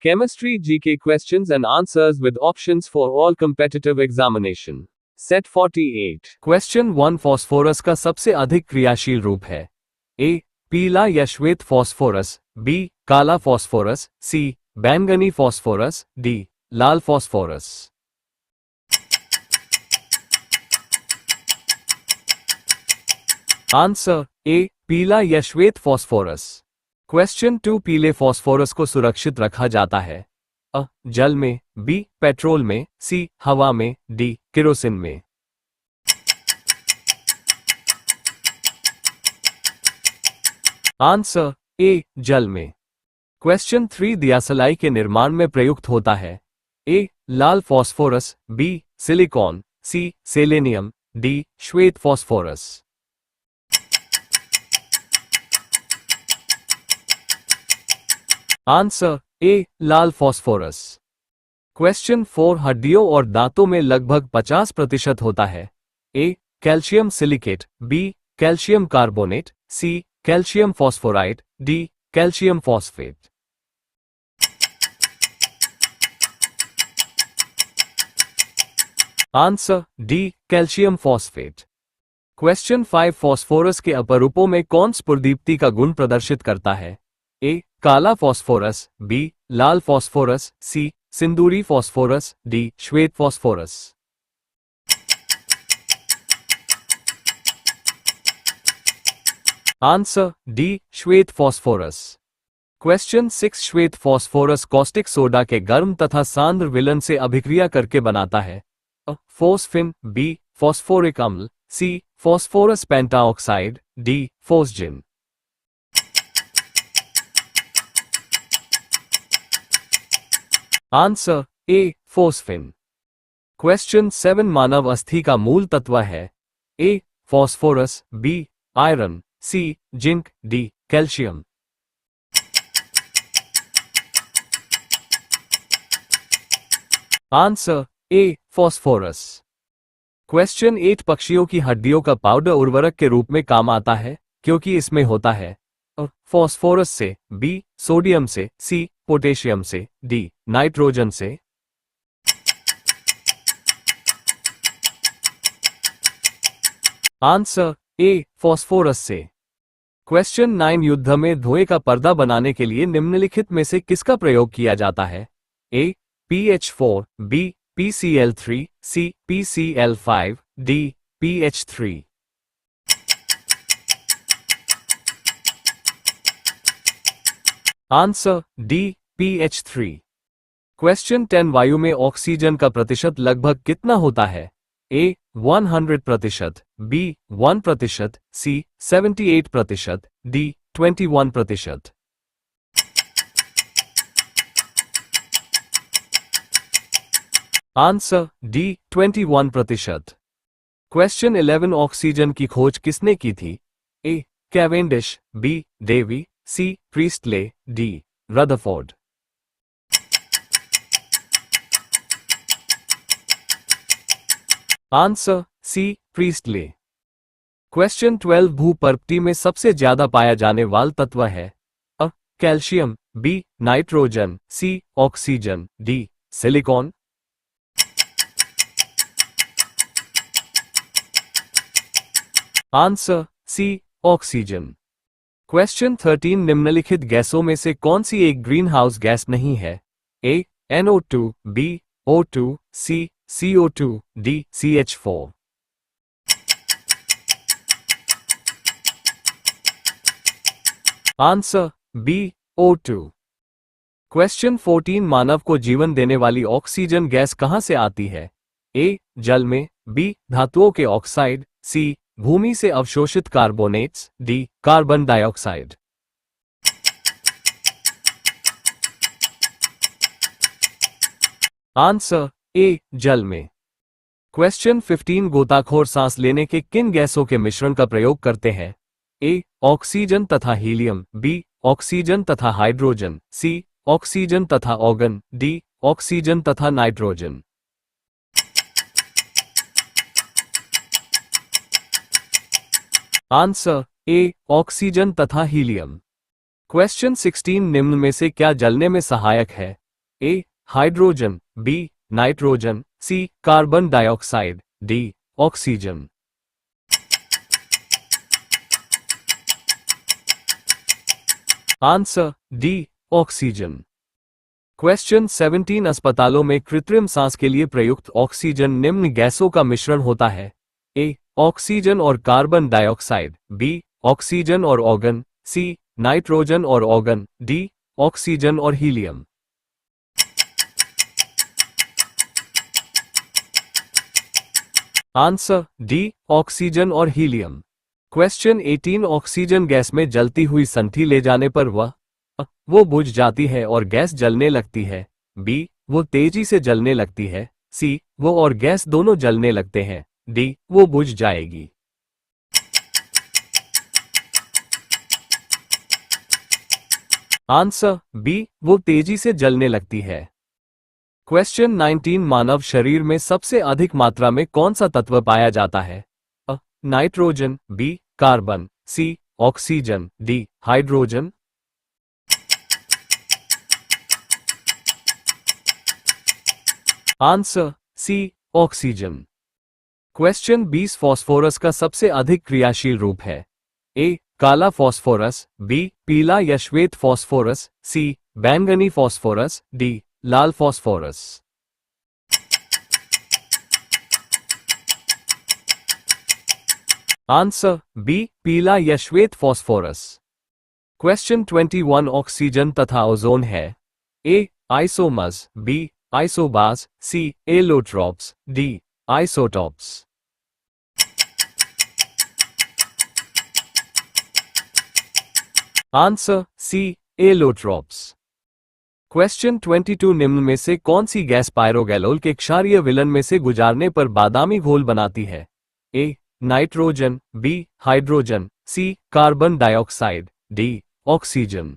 Chemistry GK questions and answers with options for all competitive examination. Set 48. Question 1 phosphorus का सबसे अधिक क्रियाशील रूप है। ए पीला या श्वेत फॉस्फोरस, बी काला फॉस्फोरस, सी बैंगनी फॉस्फोरस, डी लाल फॉस्फोरस। आंसर ए पीला या श्वेत फॉस्फोरस। क्वेश्चन 2 पीले फॉस्फोरस को सुरक्षित रखा जाता है। अ जल में, बी पेट्रोल में, सी हवा में, डी केरोसिन में। आंसर ए जल में। क्वेश्चन 3 दियासलाई के निर्माण में प्रयुक्त होता है। ए लाल phosphorus, B silicon, C selenium, D श्वेत फॉस्फोरस। आंसर ए लाल फॉस्फोरस। क्वेश्चन 4 हड्डियों और दांतों में लगभग 50% होता है। A calcium silicate, B calcium carbonate, C calcium phosphoride, D calcium phosphate. Answer D calcium phosphate. Question 5 phosphorus के अपरूपों में कौन स्फुरदीप्ति का गुण प्रदर्शित करता है। ए काला फॉस्फोरस, बी लाल फॉस्फोरस, सी सिंदूरी फॉस्फोरस, डी श्वेत फॉस्फोरस। आंसर डी श्वेत फॉस्फोरस। क्वेश्चन 6 श्वेत फॉस्फोरस कॉस्टिक सोडा के गर्म तथा सांद्र विलन से अभिक्रिया करके बनाता है। अ फोस्फिन, बी फॉस्फोरिक अम्ल, C phosphorus pentoxide, D phosgene. Answer A phosphine. Question 7 मानव अस्थि का मूल तत्व है। A phosphorus, B iron, C zinc, D calcium. Answer A phosphorus. Question 8 पक्षियों की हड्डियों का पाउडर उर्वरक के रूप में काम आता है क्योंकि इसमें होता है। फॉस्फोरस से, बी सोडियम से, सी पोटेशियम से, डी नाइट्रोजन से। आंसर ए फॉस्फोरस से। क्वेश्चन 9 युद्ध में धुएं का पर्दा बनाने के लिए निम्नलिखित में से किसका प्रयोग किया जाता है। ए PH4, बी PCl3, सी PCl5, D PH3। Answer D PH3। Question 10 वायु में ऑक्सीजन का प्रतिशत लगभग कितना होता है। A 100%, B 1%, C 78%, D 21%। Answer D 21%। Question 11 oxygen की खोज किसने की थी। A Cavendish, B Davy, C Priestley, D Rutherford. Answer C Priestley. Question 12 भूपर्वती में सबसे ज्यादा पाया जाने वाला तत्व है। A calcium, B nitrogen, C oxygen, D silicon. Answer C oxygen. Question 13 निम्नलिखित गैसों में से कौन सी एक ग्रीन हाउस गैस नहीं है। A NO2, B O2, C CO2, D CH4। Answer B O2। Question 14 मानव को जीवन देने वाली ऑक्सीजन गैस कहां से आती है। ए जल में, बी धातुओं के ऑक्साइड, सी भूमि से अवशोषित carbonates, D carbon dioxide. Answer ए जल में। क्वेश्चन 15 गोताखोर सांस लेने के किन गैसों के मिश्रण का प्रयोग करते हैं। ए ऑक्सीजन तथा हीलियम, बी ऑक्सीजन तथा हाइड्रोजन, सी ऑक्सीजन तथा ऑर्गन, डी ऑक्सीजन तथा नाइट्रोजन। आंसर ए ऑक्सीजन तथा हीलियम। क्वेश्चन 16 निम्न में से क्या जलने में सहायक है। A hydrogen, B nitrogen, C carbon dioxide, D oxygen. Answer D oxygen. Question 17 अस्पतालों में कृत्रिम सांस के लिए प्रयुक्त ऑक्सीजन निम्न गैसों का मिश्रण होता है। ए ऑक्सीजन और कार्बन डाइऑक्साइड, बी ऑक्सीजन और ऑर्गन, सी नाइट्रोजन और ऑर्गन, डी ऑक्सीजन और हीलियम। आंसर डी ऑक्सीजन और हीलियम। क्वेश्चन 18 ऑक्सीजन गैस में जलती हुई संठी ले जाने पर वो बुझ जाती है और गैस जलने लगती है, बी वो तेजी से जलने लगती है, सी वो और गैस दोनों जलने लगते हैं, डी वो बुझ जाएगी। आंसर बी वो तेजी से जलने लगती है। क्वेश्चन 19 मानव शरीर में सबसे अधिक मात्रा में कौन सा तत्व पाया जाता है? Nitrogen, B carbon, C oxygen, D hydrogen. Answer C oxygen. Question 20 phosphorus का सबसे अधिक क्रियाशील रूप है। ए काला फॉस्फोरस, बी पीला या श्वेत फॉस्फोरस, सी बैंगनी फॉस्फोरस, डी लाल फॉस्फोरस। आंसर बी पीला या श्वेत फॉस्फोरस। क्वेश्चन 21 ऑक्सीजन तथा ओजोन है। A isomers, B isobars, C allotropes, D isotopes. Answer C allotropes. Question 22 निम्न में से कौन सी गैस पायरोगैलोल के क्षारीय विलन में से गुजारने पर बादामी घोल बनाती है? A nitrogen, B hydrogen, C carbon dioxide, D oxygen.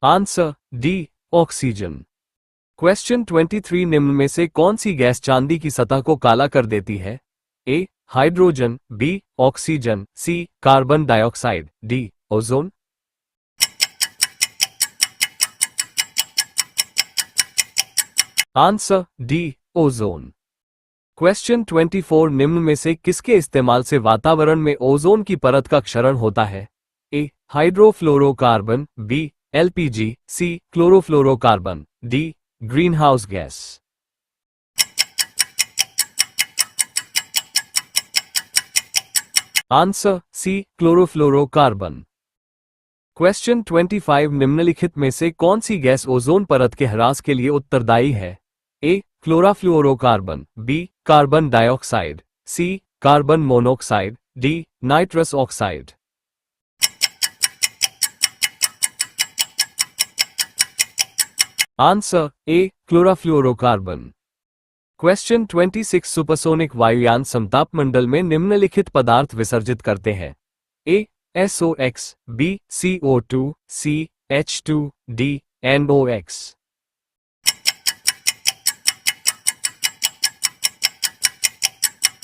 Answer D oxygen. Question 23 निम्न में से कौन सी गैस चांदी की सतह को काला कर देती है? A hydrogen, B oxygen, C carbon dioxide, D ozone. Answer D ozone. Question 24 निम्न में से किसके इस्तेमाल से वातावरण में ओजोन की परत का क्षरण होता है? A hydrofluorocarbon, B LPG, C chlorofluorocarbon, D greenhouse gas. Answer C chlorofluorocarbon. Question 25 निम्नलिखित में से कौन सी गैस ओजोन परत के ह्रास के लिए उत्तरदायी है? A chlorofluorocarbon, B carbon dioxide, C carbon monoxide, D nitrous oxide. Answer A chlorofluorocarbon. Question 26 supersonic वायुयान समतापमंडल में निम्नलिखित पदार्थ विसर्जित करते हैं। A SOx, B CO2, C H2, D NOx।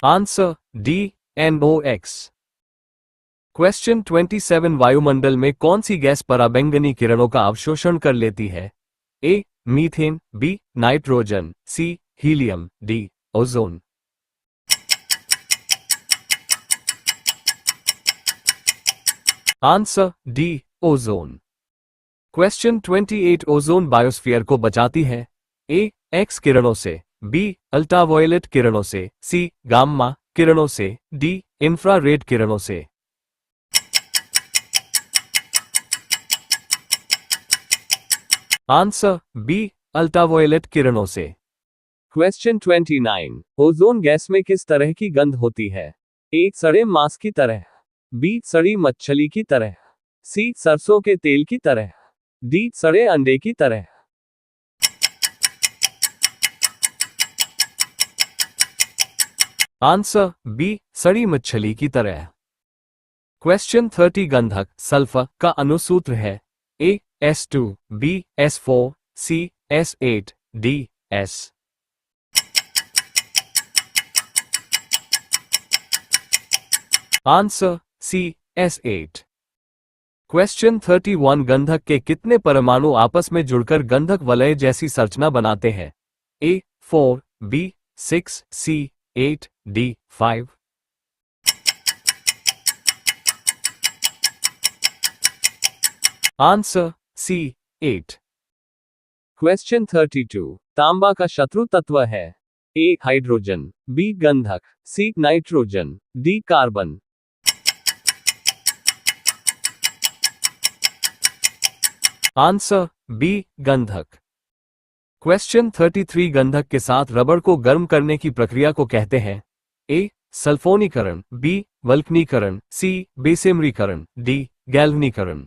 Answer D NOx। Question 27 वायुमंडल में कौन सी गैस पराबैंगनी किरणों का अवशोषण कर लेती है? A methane, B nitrogen, C helium, D ozone. Answer D ozone. Question 28 ozone biosphere को बचाती है। ए एक्स किरणों से, बी अल्ट्रावायलेट किरणों से, सी गामा किरणों से, डी इंफ्रारेड किरणों से। आंसर बी अल्ट्रावायलेट किरणों से। क्वेश्चन 29 ओजोन गैस में किस तरह की गंध होती है? ए सड़े मांस की तरह, बी सड़ी मछली की तरह, सी सरसों के तेल की तरह, डी सड़े अंडे की तरह। आंसर बी सड़ी मछली की तरह। क्वेश्चन 30 गंधक सल्फर का अनुसूत्र है। A S2, B S4, C S8, D S। Answer C S8। Question 31 गंधक के कितने परमाणु आपस में जुड़कर गंधक वलय जैसी संरचना बनाते हैं? A 4, B 6, C 8, D 5। Answer C 8। Question 32 तांबा का शत्रु तत्व है? ए हाइड्रोजन, बी गंधक, C nitrogen, D carbon. Answer B गंधक। क्वेश्चन 33 गंधक के साथ रबड़ को गर्म करने की प्रक्रिया को कहते हैं? ए सल्फोनीकरण, बी वल्कनीकरण, सी बेसेमरीकरण, डी गैल्वनीकरण।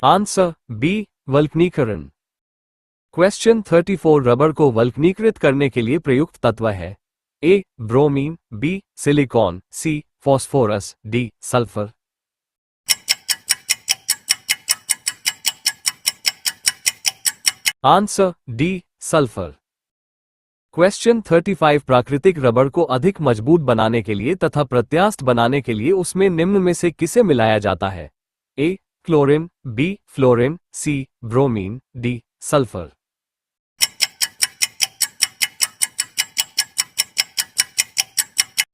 आंसर बी वल्कनीकरण। क्वेश्चन 34 रबड़ को वल्कनीकृत करने के लिए प्रयुक्त तत्व है? A bromine, B silicon, C phosphorus, D sulphur. Answer D sulphur. Question 35 प्राकृतिक रबड़ को अधिक मजबूत बनाने के लिए तथा प्रत्यास्थ बनाने के लिए उसमें निम्न में से किसे मिलाया जाता है? A chlorine, B fluorine, C bromine, D sulphur.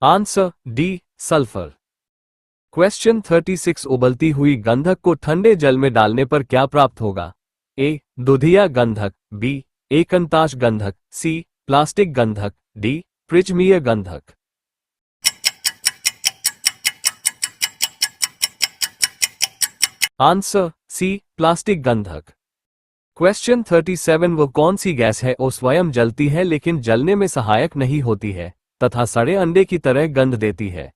Answer D sulphur. Question 36 उबलती हुई गंधक को ठंडे जल में डालने पर क्या प्राप्त होगा? ए दुधिया गंधक, बी एकंताश गंधक, सी प्लास्टिक गंधक, डी प्रिज्मीय गंधक। आंसर सी प्लास्टिक गंधक। क्वेश्चन 37 वो कौन सी गैस है वो स्वयं जलती है लेकिन जलने में सहायक नहीं होती है तथा सड़े अंडे की तरह गंध देती है?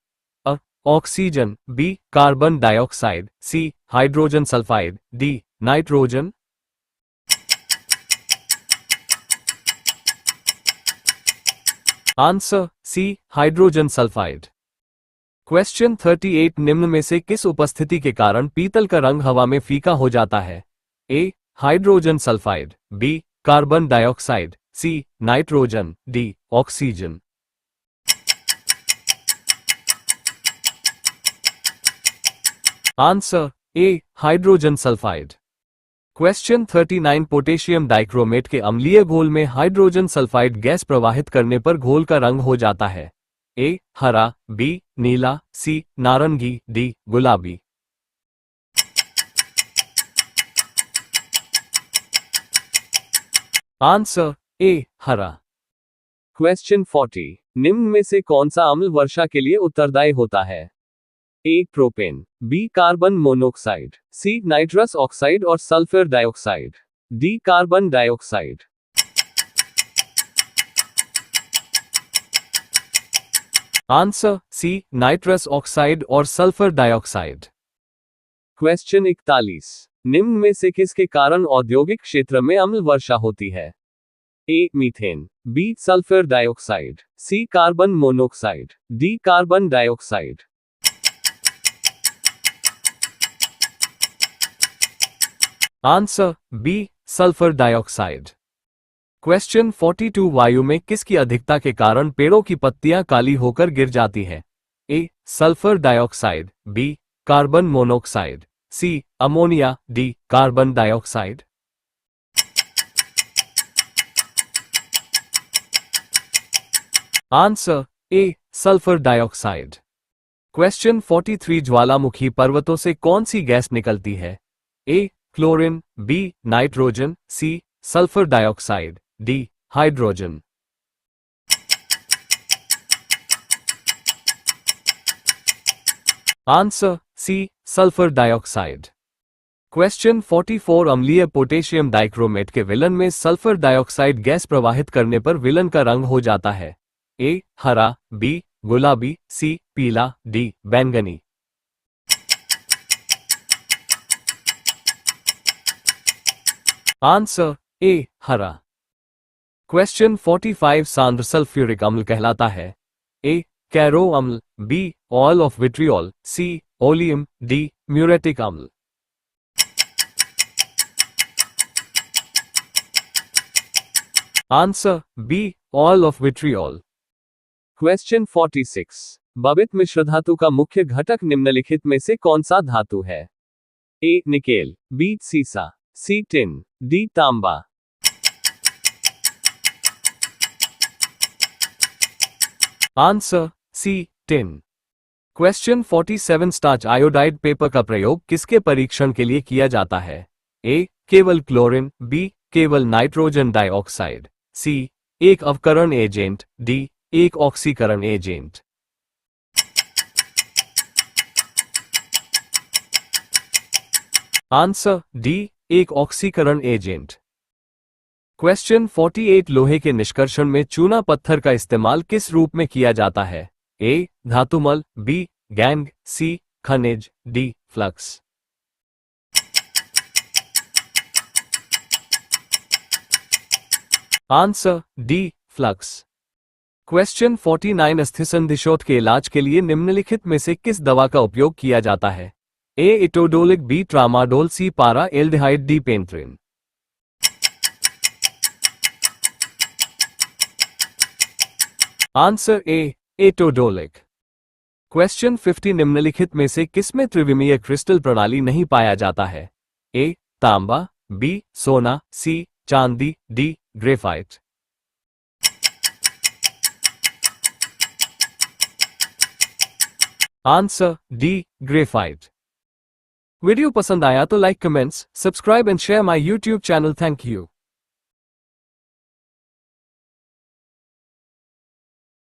A oxygen, B carbon dioxide, C hydrogen sulphide, D nitrogen. Answer C hydrogen sulphide. Question 38 निम्न में से किस उपस्थिति के कारण पीतल का रंग हवा में फीका हो जाता है? A hydrogen sulphide, B carbon dioxide, C nitrogen, D oxygen. Answer A hydrogen sulphide. Question 39 potassium dichromate के अम्लीय घोल में हाइड्रोजन सल्फाइड गैस प्रवाहित करने पर घोल का रंग हो जाता है? ए हरा, बी नीला, सी नारंगी, डी गुलाबी। आंसर ए हरा। क्वेश्चन 40 निम्न में से कौन सा अम्ल वर्षा के लिए उत्तरदायी होता है? A propane, B carbon monoxide, C nitrous oxide और sulphur dioxide, D carbon dioxide. Answer C nitrous oxide और सल्फर डाइऑक्साइड। क्वेश्चन 41 निम्न में से किसके कारण औद्योगिक क्षेत्र में अम्ल वर्षा होती है? A methane, B sulphur dioxide, C carbon monoxide, D carbon dioxide. Answer B sulphur dioxide. Question 42 वायु में किसकी अधिकता के कारण पेड़ों की पत्तियां काली होकर गिर जाती है? A sulphur dioxide, B carbon monoxide, C ammonia, D carbon dioxide. Answer A sulphur dioxide. Question 43 ज्वालामुखी पर्वतों से कौन सी गैस निकलती है? A chlorine, B nitrogen, C sulphur dioxide, D hydrogen. Answer C sulphur dioxide. Question 44 अम्लीय potassium dichromate के विलन में सल्फर डाइऑक्साइड गैस प्रवाहित करने पर विलन का रंग हो जाता है? ए हरा, बी गुलाबी, सी पीला, डी बैंगनी। आंसर ए हरा। क्वेश्चन 45 सांद्र सल्फ्यूरिक अम्ल कहलाता है? ए कैरो अम्ल, B oil of vitriol, C oleum, D muriatic अम्ल। Answer B oil of vitriol. Question 46 Babbitt मिश्र धातु का मुख्य घटक निम्नलिखित में से कौन सा धातु है? ए निकेल, बी सीसा, सी टिन, डी तांबा। Answer C tin. Question 47 starch iodide paper का प्रयोग किसके परीक्षण के लिए किया जाता है? ए केवल क्लोरीन, बी केवल नाइट्रोजन डाइऑक्साइड, सी एक अवकरण एजेंट, डी एक ऑक्सीकरण एजेंट। आंसर डी एक ऑक्सीकरण एजेंट। क्वेश्चन 48 लोहे के निष्कर्षण में चूना पत्थर का इस्तेमाल किस रूप में किया जाता है? ए धातुमल, बी गैंग, सी खनिज, D flux. Answer D flux. Question 49 अस्थिसंधिशोथ के इलाज के लिए निम्नलिखित में से किस दवा का उपयोग किया जाता है? ए इटोडोलिक, B tramadol, C paraldehyde, D पेंथ्रिन। Answer A etodolac. क्वेश्चन 50 निम्नलिखित में से किसमें त्रिविमीय क्रिस्टल प्रणाली नहीं पाया जाता है? ए तांबा, बी सोना, सी चांदी, D graphite. Answer D graphite. Video पसंद आया तो like, comments, subscribe and share my YouTube channel. Thank you.